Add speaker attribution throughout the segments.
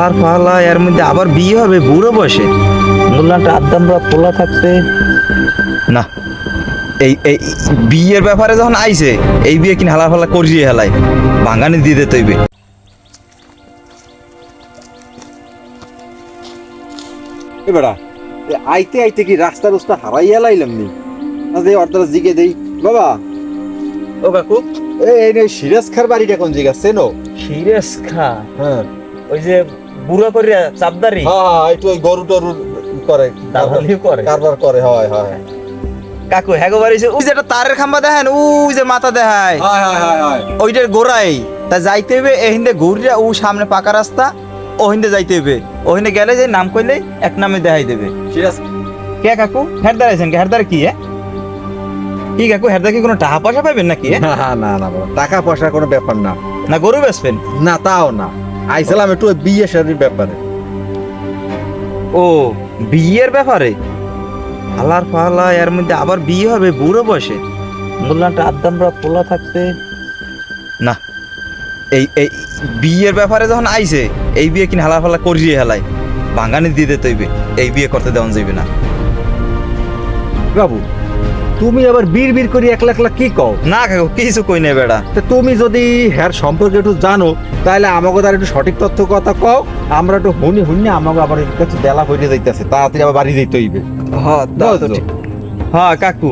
Speaker 1: হালার ফালা এর মধ্যে আবার বিয়ে হবে বুড়ো বসে বললামটা আদ্দামরা পোলা থাকতে না। এই বিয়ের ব্যাপারে যখন আইছে এই বিয়ে কিনা হালার ফালা করিয়ে হেলাই ভাঙানি দিয়ে দিতে হইবে।
Speaker 2: বেড়া আইতে আইতে কি রাস্তা রাস্তা হারাইয়া লাইলাম নি না যে অর্ধরা জিগে দেই বাবা।
Speaker 1: ও কাকু
Speaker 2: এই নে সিরাজ খার বাড়িটা কোন জায়গা চেনো?
Speaker 1: সিরিয়াস খা
Speaker 2: হ্যাঁ
Speaker 1: ওই যে বুড়া করিয়া চাপদারি
Speaker 2: হ্যাঁ একটু ওই গরু টরু করে
Speaker 1: দালালিও করে
Speaker 2: কারবার করে। হয় হয়
Speaker 1: কাকু হ্যাঁ বাড়িছে ওই যে একটা তারের খাম্বা দেখেন ওই যে মাথা দেখায়
Speaker 2: হয় হয় হয় হয়
Speaker 1: ওইটার গোড়াই তা যাইতে হইবে এহিন্দে ঘুরিয়া ও সামনে পাকা রাস্তা ওহিন্দে যাইতে হইবে ওহিন্দে গেলে যে নাম কইলে এক নামে দেখাই দেবে।
Speaker 2: সিরাজ
Speaker 1: কে কাকু হের দাঁড়াইছেন কে হের দ্বারা কি কি কাকু হের দ্বারা কি কোনো টাকা পয়সা পাবেন নাকি
Speaker 2: না না না বাবা, টাকা পয়সার কোনো ব্যাপার না।
Speaker 1: না গরু বেচবেন?
Speaker 2: না তাও না, আইছিলাম একটু ওই বিয়ে শাদীর ব্যাপারে।
Speaker 1: ও বিয়ের ব্যাপারে হালার ফালা এর মধ্যে আবার বিয়ে হবে বুড়ো বসে বললামটা আদ্দামরা পোলা থাকতে না। এই বিয়ের ব্যাপারে যখন আইছে এই বিয়ে কিনা হালার ফালা করিয়ে হেলাই ভাঙানি দিয়ে দিতে হইবে এই বিয়ে করতে দেওয়া যাইবে না।
Speaker 2: বাবু তুমি আবার বীর বীর করে একলা একলা কি কও?
Speaker 1: না কাকু কিছু কই নাই বেড়া।
Speaker 2: তা তুমি যদি হ্যার সম্পর্কে একটু জানো তাহলে আমাকে তার একটু সঠিক তথ্য কথা কও, আমরা একটু হুনি হুনি আমাকে আবার একটু বেলা হয়ে যাইতেছে, তাড়াতাড়ি আবার বাড়ি যেতে হইবে।
Speaker 1: হ্যাঁ কাকু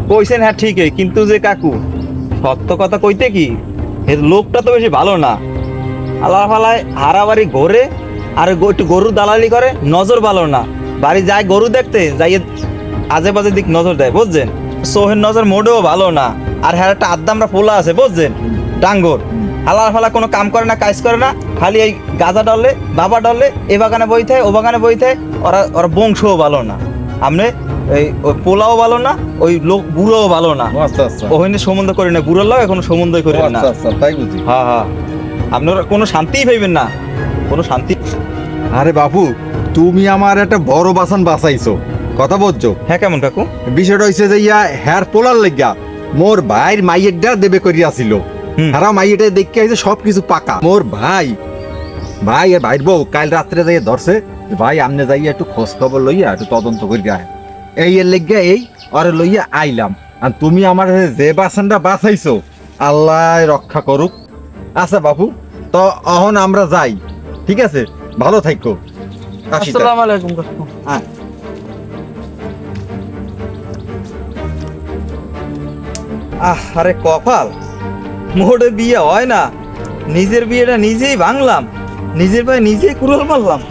Speaker 1: কইছেন হ্যাঁ ঠিকই, কিন্তু যে কাকু সত্য কথা কইতে কি এর লোকটা তো বেশি ভালো না। আল্লাহ ফালায় হারাবাড়ি ঘোরে আর একটু গরুর দালালি করে, নজর ভালো না। বাড়ি যায় গরু দেখতে যাই আজে বাজে দিক নজর দেয় বুঝছেন। সোহের নজর মোটেও ভালো না। আর হ্যাঁ একটা আদ্দামরা পোলা আছে বুঝছেন ডাঙ্গর, আল্লাহ ফালা কোনো কাম করে না কাজ করে না, খালি এই গাঁজা ডলে বাবা ডলে এ বাগানে বই থাকে ও বাগানে বই থাকে। ওরা বংশও ভালো না, আপনি এই ওই পোলাও ভালো না, ওই লোক বুড়োও ভালো না।
Speaker 2: আচ্ছা আচ্ছা
Speaker 1: ওখানে সম্বন্ধ করি না, বুড়োর লাগে কোনো সম্বন্ধই করি না।
Speaker 2: আচ্ছা আচ্ছা তাই বুঝি।
Speaker 1: হ্যাঁ হ্যাঁ আপনারা কোনো শান্তিই পাইবেন না, কোনো শান্তি।
Speaker 2: আরে বাবু তুমি আমার একটা বড় বাসন বাঁচাইছো, কথা বলছো।
Speaker 1: হ্যাঁ কেমন কাকু?
Speaker 2: বিষয়টা হইছে যে ইয়া হ্যার পোলার লাগিয়া মোর ভাইয়ের মাইয়েরটা দেবে করিয়াছিল।
Speaker 1: হুম।
Speaker 2: হারা মাইয়েটা দেখে আইছে সবকিছু পাকা। মোর ভাই আর ভাইয়ের বউ কাল রাত্রে যাইয়া ধরছে, ভাই আমনে যাইয়া একটু খোঁজ খবর লইয়া একটু তদন্ত করিয়া এই এর লেগিয়া এই ওরে লইয়া আইলাম। আর তুমি আমার যে বাসনটা বাঁচাইছো আল্লাহ রক্ষা করুক। আচ্ছা বাবু তো অহন আমরা যাই, ঠিক আছে? ভালো থাকো।
Speaker 1: আসসালামু আলাইকুম কাকু। আরে কপাল, মোটে বিয়ে হয় না, নিজের বিয়েটা নিজেই ভাঙলাম, নিজের পায়ে নিজেই কুড়াল মারলাম।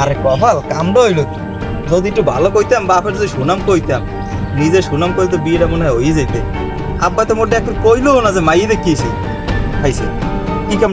Speaker 1: আরে কপাল কামড় হইল কি? যদি একটু ভালো কইতাম, বাপের যদি সুনাম কইতাম, নিজের সুনাম করে তো বিয়েটা মনে হয় হয়ে যেতে। আব্বা তো মোটে একটু কইলো না যে মাইয়ে দেখিয়েছে খাইছে কি কাম।